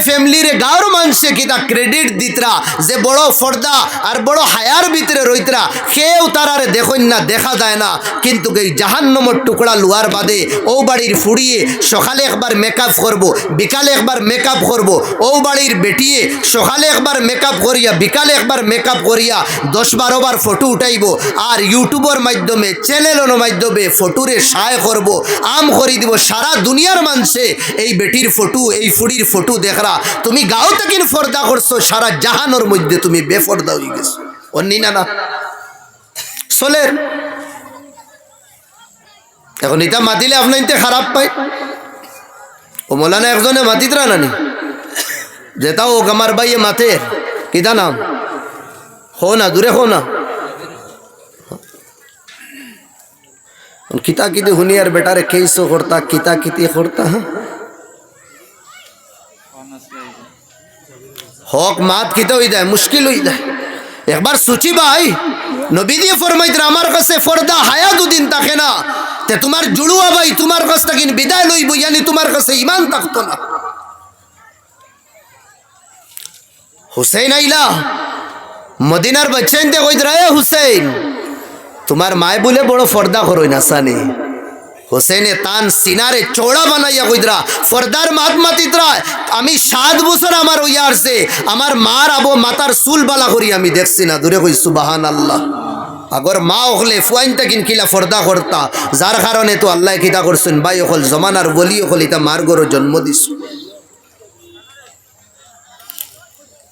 Family রে গাঁর মানুষে কিতা ক্রেডিট দিতরা যে বড় ফর্দা আর বড় হায়ার ভিতরে রইতরা কেউ তারারে দেখুন না, দেখা যায় না। কিন্তু এই জাহান্নমর টুকরা লুয়ার বাদে ও বাড়ির ফুড়িয়ে সকালে একবার মেকআপ করব, বিকালে একবার মেকআপ করব। ও বাড়ির বেটিয়ে সকালে একবার মেকআপ করিয়া বিকালে একবার মেকআপ করিয়া 10-12 বার ফটো উঠাইব আর ইউটিউবের মাধ্যমে চ্যানেলের মাধ্যমে ফটোরে সায় করব, আম করি দিব। সারা দুনিয়ার মানুষে এই বেটির ফটো এই ফুড়ির ফটো দেখরা। তুমি গাঁও থেকে ফর্দা করছো, সারা জাহানোর মধ্যে তুমি বেফর্দা হয়ে গেছো। অন্য না না চলে। এখন এটা মাতিলে আপনার খারাপ পায়। ও মৌলানা একজনে মাতিতরা নানি যেটাও আমার ভাইয়ে মাতে কিতা নাম হো না দূরে হো না কিতা কিতি হুনিয়ার বেটারে কেইসো করতা কিতা কিতি করতা হক মাত কিতা হয়ে যায়, মুশকিল হয়ে যায়। একবার সুচি ভাই নবী দিয়ে ফরমাইতরা আমার কাছে ফর্দা হায়া দুদিন থাকে না তে তোমার জুড়ুয়া ভাই তোমার কাছ থেকে বিদায় লইব, ইয়ানি তোমার কাছে ইমান থাকতো না। হুসেন আইলা মদিনার বাচ্চা কইতরা এ হুসেন তোমার মায় বলে বড় ফর্দা করই না সানি। হোসেনে তান সিনারে চৌড়া বানাইয়া কইতরা ফর্দার মাত মাতিতরা আমি 7 বছর আমার হইয়া আসছে, আমার মার আবো মাতার চুল বালা করি আমি দেখছি না। দূরে কই সুবহানাল্লাহ। আগর মা হলে ফুয়াইনটা কিন কিলা ফর্দা করতা, যার কারণে তো আল্লাহ কিতা করছেন ভাই হল জমানার বলি হল ইতা মার গরো জন্ম দিস।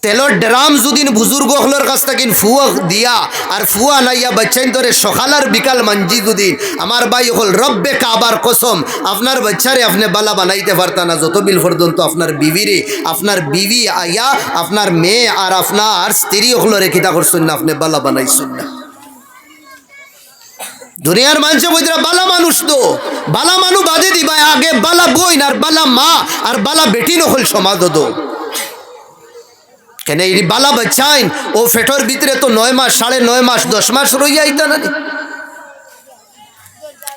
তেলর ড্রাম যদিন বুজুর্গ হলোর কাছ থেকে ফুয়া দিয়া আর ফুয়া নাইয়া বাচ্চাইন ধরে সকাল আর বিকাল মানজি দুদিন আমার ভাই হল রব্বে কাবার কসম আপনার বাচ্চারে আপনি বালা বানাইতে পারতা না যত বিল পর্যন্ত আপনার বিবিরে আপনার বিবি আইয়া আপনার মেয়ে আর আপনার স্ত্রী হলরে কিতা করছেন না আপনি বালা বানাইছেন না। দুনিয়ার মানুষে বইতরা বালা মানুষ তো বালা মানু বাদে দিবা আগে বালা বইন আর বালা মা আর বালা বেটি নহল সমাজ দো কেন এই বালা বাচ্চাইন ও ফেটর ভিতরে তো 9 মাস 9.5 মাস 10 মাস রইয়া আইতা না।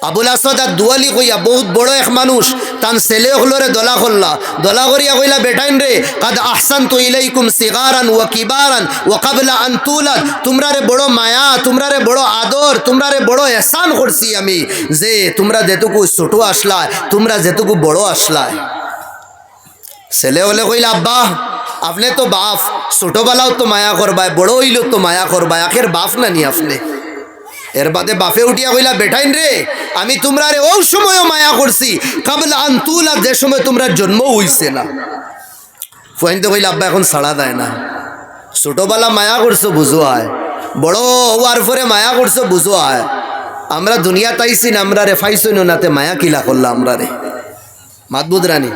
আবুল আসাদ আর দুয়ালি কইয়া বহুত বড় এক মানুষ তান ছেলে হলরে দলা করলা, দলা করিয়া কইলা বেটাইন রে কাদ আহসানতু ইলাইকুম সিগারান ওয়া কিবারান ওয়া ক্বাবলা আন তুলাদ, তোমরা রে বড় মায়া তোমরা রে বড় আদর তোমরা রে বড় এহসান করছি আমি যে তোমরা যেটুকু ছোট আসলা তোমরা যেটুকু বড় আসলা। ছেলে হলে কইলা আব্বা আপনি তো বাপ ছোটবেলাও তো মায়া করবায় বড় হইলেও তো মায়া করবায় আখের বাপ না নি আপনি। এর বাদে বাপে উঠিয়া কইলা বেটাইন রে আমি তোমরা রে ওই সময়ও মায়া করছি কাবলা আনতুলা যে সময় তোমরা জন্ম হইছে না। ফুয়াইনতে কইলা আব্বা এখন ছাড়া দেয় না, ছোটবেলা মায়া করছো বুঝো আয়, বড় হওয়ার পরে মায়া করছো বুঝো আয়। আমরা দুনিয়া তাইছি না আমরা রে ফাইছই নাতে মায়া কিলা করলা আমরা রে মাতবুদ রানী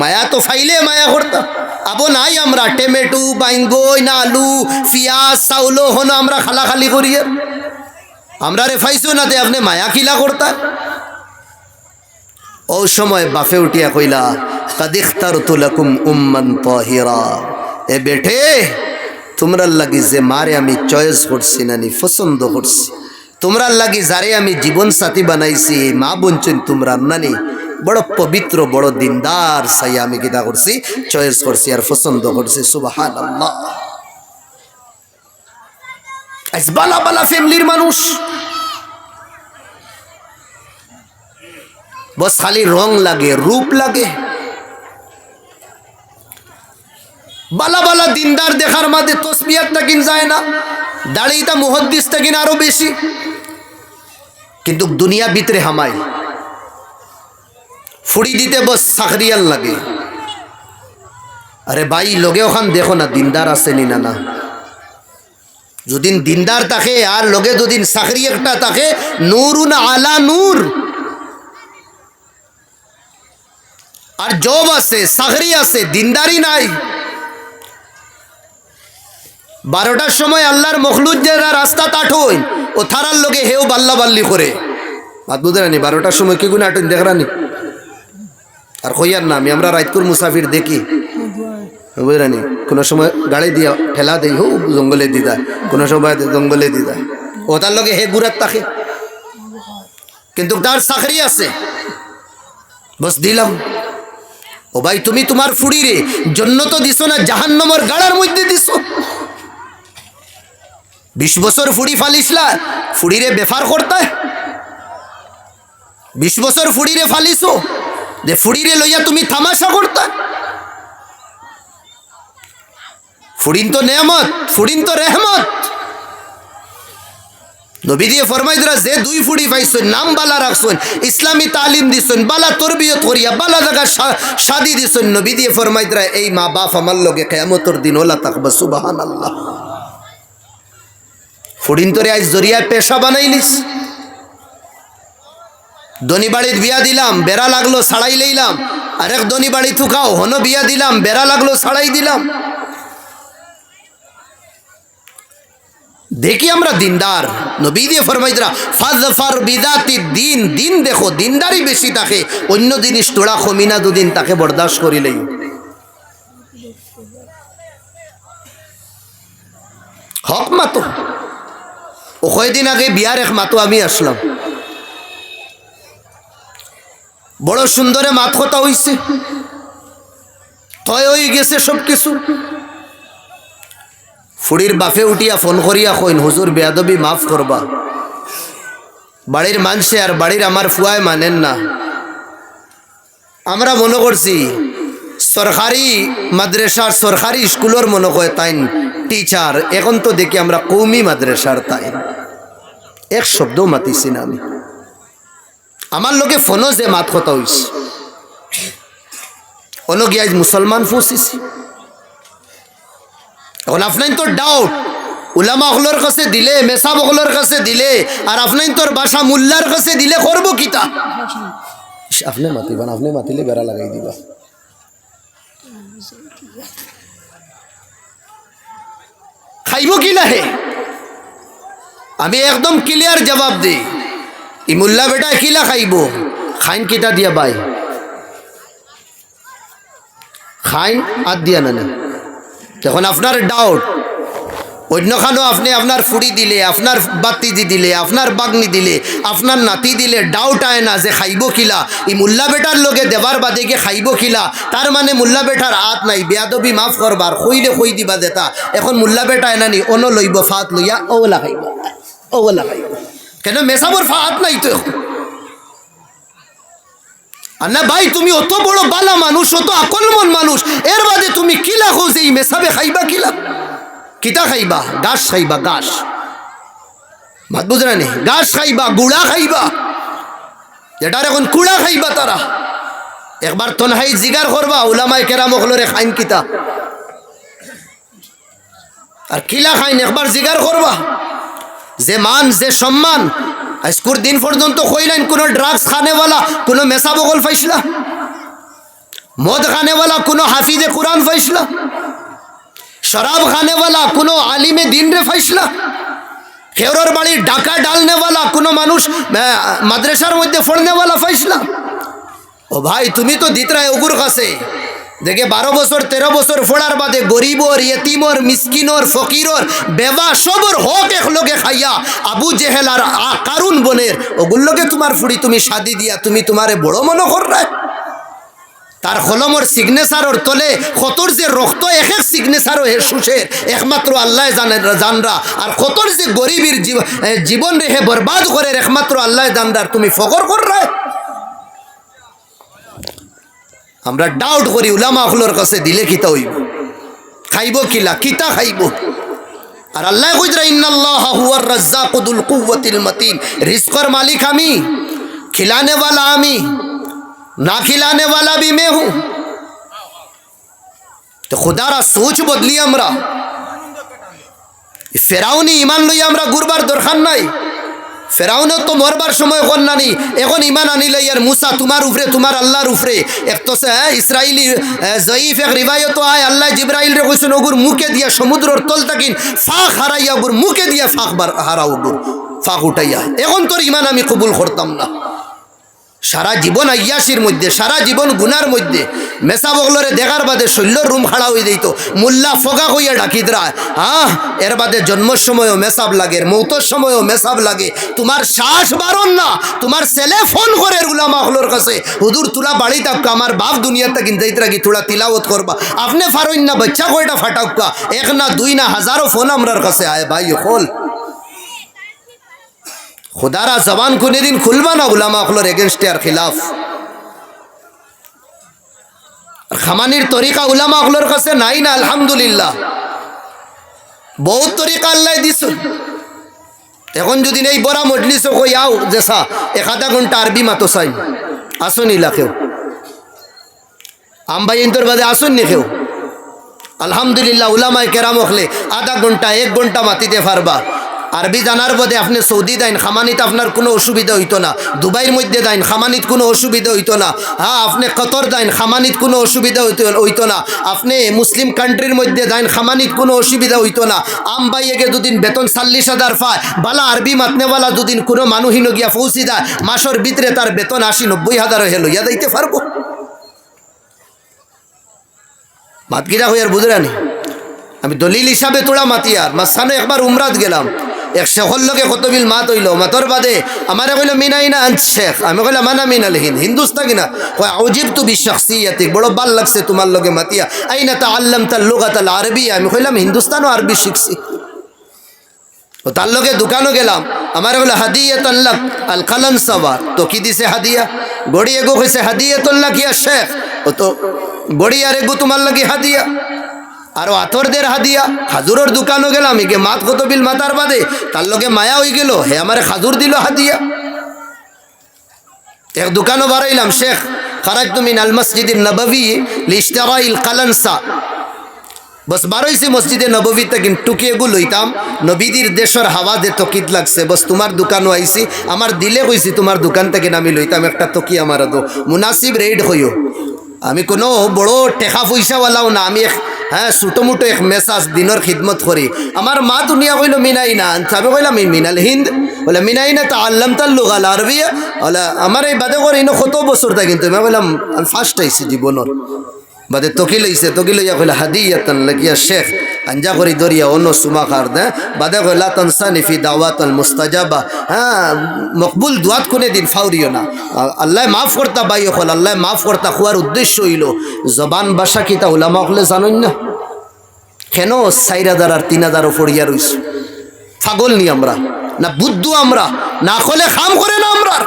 মায়া তো ফাইলে মায়া করতাম আবো নাই আমরা টমেটো বাইঙ্গই না আলু পিঁয়াজ চাউল হনো আমরা খালাখালি করিয়ে আমরা রে ফাইছো না আপনি মায়া কিলা করতা। ও সময় বাফে উঠিয়া কইলা কাদ ইখতারতু লাকুম উম্মান তাহিরা, এ বেটে তোমরা লাগি যে মারে আমি চয়েস করছি না নি পছন্দ করছি, তোমরা লাগি যারে আমি জীবন সাথী বানাইছি এই মা বঞ্চন তোমরা নানি বড় পবিত্র বড় দিনদার সাই আমি কিতা করছি চয়েস করছি আর পছন্দ করছি। সুবহানাল্লাহ। আজ বালা বালা ফ্যামিলির মানুষ বস খালি রং লাগে রূপ লাগে, বালা বালা দিনদার দেখার মাঝে তসবিহাত তাকিন যায় না, দাড়িটা মুহাদ্দিস তাকিন আরো বেশি, কিন্তু দুনিয়া ভিতরে হামাই ফুড়ি দিতে বস সাখরিয়াল লাগে। আরে ভাই লগে ওখান দেখো না দিনদার আছে নি না না, যদিন দিনদার থাকে আর লগে যদিন সাখরি একটা থাকে নূরুন আলা নূর, আর জব আছে সাখরি আছে দিনদারি নাই। 12টার সময় আল্লাহর মখলুক যারা রাস্তা তাঠই ও থারার লগে হেও বাল্লা বাল্লি করে বাদ বুঝে রানি 12টার সময় কি গুণ আটন দেখরানি আর কইয়ার না আমি আমরা রাইতকুর মুসাফির দেখি বুঝে রানি কোনো সময় গাড়ি দিয়া ঠেলা দেই হো জঙ্গলে দিদা কোনো সময় জঙ্গলে দিদা ও তার লগে হে গুড়াত থাকে কিন্তু তার চাকরি আছে বস দিলাম। ও ভাই তুমি তোমার ফুড়িরে জন্য তো দিছো না, জাহান্নামের গাড়ার মধ্যে দিছো। 20 বছর ফুড়ি ফালিসলা, ফুড়িরে বেফার করতে। 20 বছর ফুড়িরে ফালিছো, যে ফুড়িরে লইয়া তুমি তামাশা করতে। ফুড়িন তো নেয়ামত, ফুড়িন তো রেহমত। নবী দিয়ে ফরমাই দিরা, যে 2 ফুড়ি পাইছেন, নাম বালা রাখছেন, ইসলামী তালিম দিছেন, বালা তরবিয়ত করিয়া বালা জায়গা শাদি দিছেন, নবী দিয়ে ফরমাই দিরা, এই মা বাপ আমার লগে কিয়ামতের দিন ওলা তাকবা। সুবহানাল্লাহ। ফুড়িন তোরে আজ জরিয়া পেশা বানাইলিস। ধনী বাড়ির বিয়া দিলাম, বেড়া লাগলো ছাড়াই লইলাম। আরেক ধনী বাড়ি থুকাও, হন বিয়া দিলাম, বেড়া লাগলো ছাড়াই দিলাম। দেখি আমরা দিনদার। নবী দিয়ে ফরমাইদরা, ফাজফার বিদাতি দিন, দিন দেখো, দিনদারি বেশি থাকে, অন্য জিনিস তোড়া কমিনা দুদিন তাকে বরদাস্ত করিলেই। হক মাতো, ও কয়দিন আগে বিয়ার এক মাতো আমি আসলাম, বড় সুন্দরে মাত কথা হইছে, তয় হয়ে গেছে সব কিছু। ফুড়ির বাপে উঠিয়া ফোন করিয়া কইন, হুজুর বেয়াদবি মাফ করবা, বাড়ির মানুষে আর বাড়ির আমার ফুয়ায় মানেন না। আমরা মনে করছি সরকারি মাদ্রাসার সরকারি স্কুলের মনে হয় তাই টিচার, এখন তো দেখি আমরা কৌমি মাদ্রাসার তাই। এক শব্দও মাতিছি না আমি। আমার লোকে ফোনও যে মাত কথা হইছে, অন্য গিয়ে আজ মুসলমান ফুসিছি। এখন আপনার তো ডাউট, উলামা হলর কাছে দিলে, মেসাব হলর কাছে দিলে, আর আপনার তোর বাসা মুল্লার কাছে দিলে করবো কিতা? আপনি মাতিবান, আপনি মাতিলে বেড়া লাগাই দিবা। খাইব কি লাহে? আমি একদম ক্লিয়ার জবাব দিই, ই মুল্লা বেটা কিলা খাইব? খাইন কিতা দিয়া বাই? খাইন আর দিয়া না। যখন আপনার ডাউট, অন্যখানেও আপনি আপনার ফুড়ি দিলে, আপনার বাতিজি দিলে, আপনার বাগনি দিলে, আপনার নাতি দিলে, ডাউট আয় না যে খাইব কিলা, ই মুল্লা বেটার লগে দেবার বাদে গিয়ে খাইব কিলা, তার মানে মুল্লা বেটার হাত নাই, বেয়াদবি মাফ করবার, কইলে কই দিবা দেতা। এখন মুল্লা বেটা এনা নি অন লইব ফাত লইয়া ওলা খাইব, ওলা খাইব। কেন মেসাবর ফাত নাই তো। আর না ভাই, তুমি অত বড় বালা মানুষ, অত আকলমন মানুষ, এর বাদে তুমি কিলা খোঁজ এই মেসাবে খাইবা কিলা? কিতা খাইবা? গাছ খাইবা, গাছ। মাত বুঝরা নেই, গাছ খাইবা, গুড়া খাইবা, যেটার এখন কুড়া খাইবা তারা। একবার তনহাই জিগার করবা, উলামায়ে কেরাম হলরে খাইন কিতা আর কিলা খাইন, একবার জিগার করবা। যে মান, যে সম্মান, আজকুর দিন পর্যন্ত কইলেন কোনো ড্রাগস খানেওয়ালা কোনো মেসা বগল পাইছিলা? মদ খানেওয়ালা কোনো হাফিজে কুরআন পাইছিলা? শরাব খানেওয়ালা কোনো আলিমে দিন রে পাইছিলা? খেওরের বাড়ির ডাকা ডালনেওয়ালা কোনো মানুষ মাদ্রাসার মধ্যে পড়নেওয়ালা পাইছিলা? ও ভাই, তুমি তো দিতরায় ওগুর কাছে দেখে 12 বছর 13 বছর ফোড়ার বাদে গরিবর, ইয়তিমর, মিসকিনর, ফকিরর, বেবা সবর হক এক লোকে খাইয়া আবু জেহেল আর কারুন বনের ওগুলোকে তোমার ফুড়ি তুমি শাদি দিয়া তুমি তোমারে বড় মনে কররা। তার কলমর সিগনেচারর তলে কতর যে রক্ত, এক এক সিগনেচারও হে সুশের একমাত্র আল্লাহ জানরা। আর কতর যে গরিবের জীবন রেহে বরবাদ করে একমাত্র আল্লাহ জানরার, তুমি ফকর কররা। আমরা ডাউট করি উলামা হলর কাছে দিলে কিতা হইব, খাইব কিলা, কিতা খাইব। আর আল্লাহ কইরা ইন্নাল্লাহা হুয়ার রাজ্জাকু যুল কুওয়াতিল মাতিন, রিজকের মালিক আমি, খিলানে वाला আমি, না খিলানে वाला भी मैं हूं। তো খুদারা সোচ বদলি আমরা। ফেরাউনি ইমান লই আমরা গুরবার দরকার নাই। ফেরাউনও তো মরবার সময় কন্যানি, এখন ইমান আনিলে ইয়ার মুসা তোমার উপরে, তোমার আল্লাহর উপরে। এক তো ইসরাইলি জয়ীফ এক রিবায়ত আয়, আল্লাহ জিব্রাইল রে কইছেন ওগুর মুখে দিয়া সমুদ্রের তল তাকিন ফাঁক হারাইয়া ওগুর মুখে দিয়া ফাঁক হারাও, ওগুর ফাঁক উঠাইয়া। এখন তোর ইমান আমি কবুল করতাম না। সারা জীবন আয়াসির মধ্যে, সারা জীবন গুনার মধ্যে মেসা বগলরে দেখার বাদে শৈল্যর রুম খাড়া হয়ে দিত, মুল্লা ফগা হইয়া ডাকিদরা। এর বাদে জন্মের সময়ও মেসাব লাগে, মৌতর সময়ও মেসাব লাগে। তোমার শ্বাস বারণ না, তোমার ছেলে ফোন করে উলামা হলোর কাছে, হুজুর তুলা বাড়ি থাকা আমার বাপ দুনিয়াতে কিনতে রাখি তোরা তিলাওত করবা, আপনি ফারইন না বাচ্চা কয়টা ফাটাক্কা, এক না দুই না হাজারো ফোন আমরার কাছে আয় ভাই হল। খুদারা জবান কোনদিন খুলবা না উলামা হলোর এগেনস্টে আর খিলাফ। খামানির তরিকা উলামা হলোর কাছে নাই না, আলহামদুলিল্লাহ বহুত তরিকা আল্লাহ দিছ। এখন যদি এই বড় মজলিস কই আও যেসা 1/2 ঘন্টা আরবি মাতো চাই আসুন ইলাকেও আমবাই ইন্তর বাদে আসুন নি কেউ। আলহামদুলিল্লাহ উলামায়ে কেরাম হলে 1/2 ঘন্টা 1 ঘন্টা মাতিতে পারবা। আরবি জানার বাদে আপনি সৌদি দেন খামানিত আপনার কোনো অসুবিধা হইতো না, দুবাইয়ের মধ্যে দেন খামানিত কোনো অসুবিধা হইতো না, আপনি কতর দেন খামানিত কোনো অসুবিধা হইতো না, আপনি মুসলিম কান্ট্রির মধ্যে দেন খামানিত কোনো অসুবিধা হইতো না। আমবাইয়েকে দুদিন বেতন 40,000 পায়, বালা আরবি মাতনেওয়ালা দুদিন কোনো মানুষই গিয়া পৌঁছি দেয়, মাসের ভিতরে তার বেতন 80-90 হাজার লইয়া দিতে পারবো। মাতকিরা হই আর বুঝরানি আমি দলিল হিসাবে তোলা মাতি আর মাঝখানে একবার উমরাত গেলাম, এক শেখর লগে কতবিল মাত হইল, মাতর বাদে আমারে কইল মিনাইনা আনছ শেখ, আমি কইলাম মানা মিনাল হিন্দুস্তা কিনা, কয় আউজিব তু বিশখসিয়াতি, বড় ভাল লাগছে তোমার লগে মাতিয়া, আইনা তাআল্লামতা লুগাতাল আরবিয়া, আমি কইলাম হিন্দুস্তান ও আরবি শিখছি। ও তার লগে দোকানও গেলাম, আমারে বলে হাদিয়াতান লাক আল কালানসাওয়ার, তো কি দিছে হাদিয়া, গড়ি এগো কইছে হাদিয়াতুন লাক ইয়া শেখ, ও তো গড়ি আর এগো তোমার লাগে হাদিয়া, আর আতরদের হাদিয়া। খাজুরের দোকানও গেলাম, এগে মাত কত বিল মাতার বাদে তার লগে মায়া হয়ে গেল, হে আমারে খাজুর দিল হাদিয়া। এক দোকানও বাড়াইলাম, শেখ খারাজতু মিন আল মসজিদিন নববী লিশতিরাইল কালানসা, বস বারোইছি মসজিদে নববী থেকে টুকিয়ে গু লইতাম, নবীদের দেশের হাওয়া যে তকিদ লাগছে, বস তোমার দোকানও আইছি, আমার দিলে কইছি তোমার দোকান থেকে আমি লইতাম একটা তকি, আমার দো মুনাসিব রেট হইও, আমি কোনো বড় টেকা পয়সাওয়ালাও না, আমি ছোটো মোটো এক মেসাজ দিনের খিদমত করি। আমার মা দুনিয়া কইল মিনাই না, আমি কইলাম মিনাল হিন্দ, বলে মিনাই না তাআল্লামতাল লুগাল আরবিয়া, বলে আমার এই বাদে করে ইনো কত বছর তা, কিন্তু আমি কইলাম আমি ফার্স্ট আইছি জীবনের বাদে তকি লইছে, তকি লইয়া কইলা হাদিয়াতান লাকিয়া শেখ, আঞ্জা করি দরিয়া অন্য সুমা খার দে, বাদে কইলা তানসানি ফি দাওয়াতাল মুস্তাজাবা, মকবুল দুয়াত কোনে দিন ফাউরিও না, আল্লাহ মাফ করতা বাই হল, আল্লাহ মাফ করতা খুয়ার উদ্দেশ্য হইল জবান ভাষা কিতা উলামা হলে জানেন না কেন 4,000 আর 3,000 ফড়িয়া রইছ, পাগল নি আমরা না, বুদ্ধু আমরা না, খলে খাম করে না আমরা,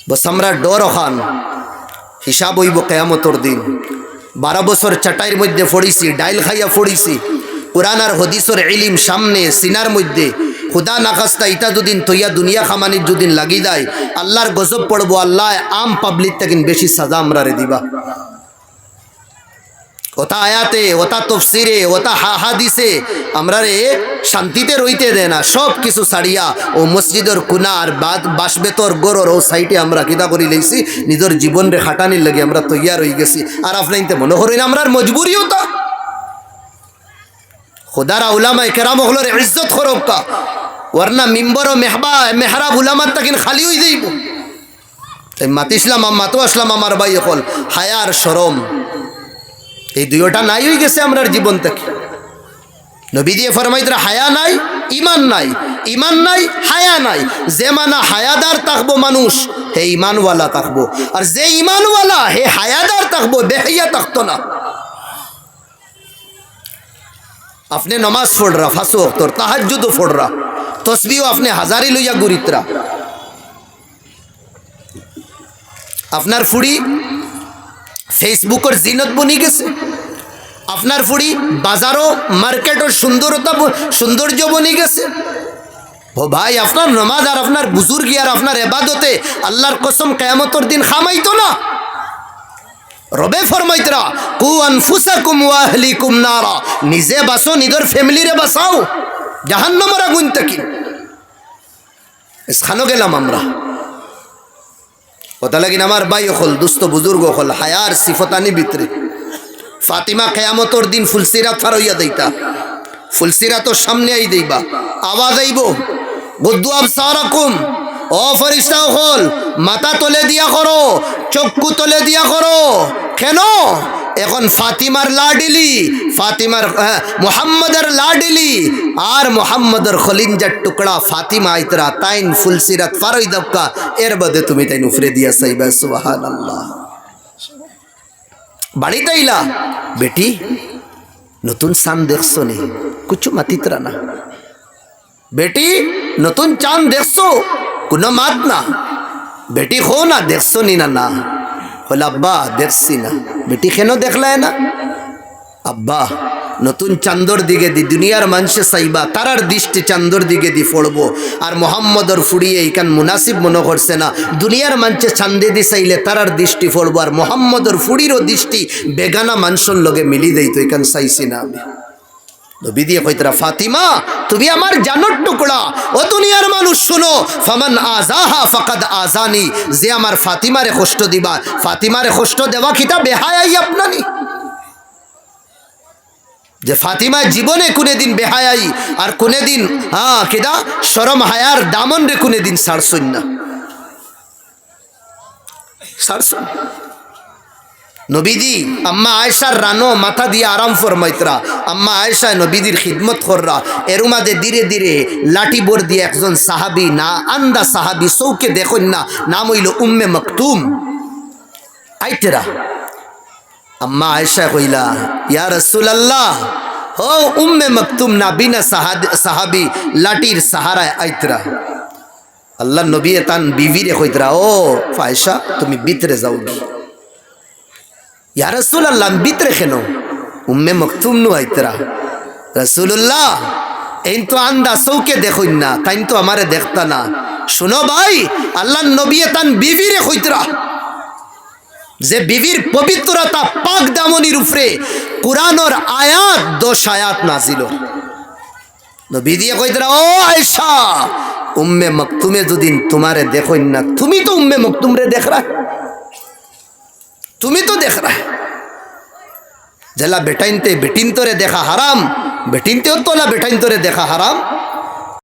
বস আমরা ডর খান হিসাব হইব কিয়ামতের দিন। 12 বছর চাটাইয়ের মধ্যে পড়িছি, ডাইল খাইয়া পড়িছি, কোরআন আর হাদিসের ইলম সামনে সিনার মধ্যে, খুদা নাখাস্তা ইটা দুদিন তৈয়া দুনিয়া খামানির দুদিন লাগি যায়, আল্লাহর গজব পড়বো, আল্লাহ আম পাবলিক থেকে বেশি সাজা আমরা রে দিবা। ওটা আয়াতে, ওটা তফসিরে, ওটা হাদিসে আমরা রে শান্তিতে রইতে দেয় না, সব কিছু ছাড়িয়া ও মসজিদের কুনা আর বাসবেতর গরর ও সাইটে আমরা কিতা করি লইছি, নিজের জীবন রে খাটানির লাগে আমরা তৈয়ার হয়ে গেছি। আর আপনাইতে মনে করেন আমরা মজবুরিও তা খুদারা উলামায়ে কেরাম হলোর ইজ্জত খরবকা, ওরনা মিম্বর ও মেহরাব উলামাত তাকিন খালি হয়ে যাইব। তাই মাতিসলাম মাতো আসলাম আমার ভাই হল, হায়া আর শরম এই দুইটা নাই হয়ে গেছে আমরার জীবন থেকে। নবী দিয়ে ফরমাইতরা হায়া নাই, ইমান নাই, ইমান নাই, হায়া নাই। যে মানা হায়াদার থাকবো মানুষ হে ইমানওয়ালা থাকবো, আর যে ইমানওয়ালা হে হায়াদার থাকবো, বেহাইয়া থাকতো না। আপনি নমাজ পড় রা, 5 ওয়াক্তর তাহাজ্জুদও পড় রা, তসবিও আপনি হাজারি লইয়া গুরিতরা, আপনার ফুড়ি ফেসবুকের জিনত বনি গেছে, আপনার ফুড়ি বাজারও মার্কেটের সৌন্দর্য বনি গেছে। ও ভাই আপনার নামাজ আর আপনার বুজুর্গি আর আপনার এবাদতে আল্লাহর কসম কিয়ামতের দিন খামাইতো না। রবে ফরমাইতরা কু আনফুসাকুম ওয়া আহলিকুম নারা, নিজে বাঁচো, নিজের ফ্যামিলিরে বাঁচাও জাহান্নামের আগুন থেকে। এখানে গেলাম আমরা কথা লাগিন আমার ভাই হল, দুস্থ বুজুর্গ হল, হায়ার সিফতানি ভিতরে ফাতিমা কিয়ামতের দিন ফুলসিরাত ফারইয়া দেইতা, ফুলসিরাতর সামনে আই দেইবা, আওয়াজ আইব গদ্দু আবসারাকুম ও ফরিস্তা হল মাথা তলে দিয়া করো, চক্ষু তলে দিয়া করো। কেন? এখন ফাতিমার লাডিলি, ফাতিমার মোহাম্মদের লাডিলি আর মোহাম্মদের খলিঞ্জার টুকরা ফাতিমা আইতরা তাইন ফুলসিরাত ফারই দক্কা এর বাদে তুমি তাইন উফরে দিয়া সাইবা সুবহানাল্লাহ। বাড়িতে আইলা বেটি নতুন চাঁদ দেখছো নি? কুছু মাতিতরা না। বেটি নতুন চাঁদ দেখছো? কোনো মাত না। বেটি খো না দেখছো নি না? না বলে আব্বা দেখছি না। বেটি কেন দেখলায় না? আব্বা নতুন চান্দর দিকে দি দুনিয়ার মানুষে চাইবা তারার দৃষ্টি চান্দর দিকে দি পড়বো, আর মোহাম্মদর ফুড়িয়ে এইখান মুনাসিব মনে করছে না। দুনিয়ার মানুষে চান্দে দি চাইলে তারার দৃষ্টি পড়বো, আর মোহাম্মদর ফুড়িরও দৃষ্টি বেগানা মানুষের লগে মিলি দেই, তো এখান চাইছি না আমি। নবী দিয়ে কইতরা ফাতিমা তুমি আমার জানোর টুকরা, ও দুনিয়ার মানুষ শুনো, ফামান আজাহা ফাকাদ আজানি, যে আমার ফাতিমারে কষ্ট দিবা, ফাতিমারে কষ্ট দেওয়া কিতা বেহায়াই আপনানি? যে ফাতিমা জীবনে কোনে দিন বেহায়াই আর কোনে দিন কিদা শরম হায়ার দামন রে কোনে দিন সারছুন না, সারছুন। নবীজি আম্মা আয়েশার রানো মাথা দিয়ে আরাম ফরমাইতরা, আম্মা আয়েশা নবীজির খিদমত কররা। এর মাঝে ধীরে ধীরে লাঠি বোর দিয়ে একজন সাহাবি, না আন্দা সাহাবি, চৌকে দেখুন না, নাম হইল উম্মে মকতুম আইতেরা। আম্মা আয়েশা কইলা ইয়া রাসূলুল্লাহ, ও উম্মে মকতুম না বিনা সাহাবি লাঠির সাহারায় আইতরা। আল্লাহ নবী তান বিবিরে কইতরা, ও আয়েশা তুমি ভিতরে যাওগি। ইয়া রাসূলুল্লাহ ভিতরে কেন? উম্মে মকতুম নু আইতরা। রাসূলুল্লাহ এই তো আন্দা চৌকে দেখুন না, তাই তো আমারে দেখতা না। শুনো ভাই, আল্লাহ নবী তান বিবিরে কইতরা, যে বিবির পবিত্রতা পাক দামনির উপরে কুরআনের আয়াত 10 আয়াত নাজিল। নবী দিয়ে কইতরা, ও আয়েশা উম্মে মকতুমে যদি তোমারে দেখুন না, তুমি তো উম্মে মকতুম রে দেখরা, তুমি তো দেখ রা। জেলা বেটাইনতে বেটিন তোরে দেখা হারাম, বেটিনতেও তোলা বেটাইন তোরে দেখা হারাম।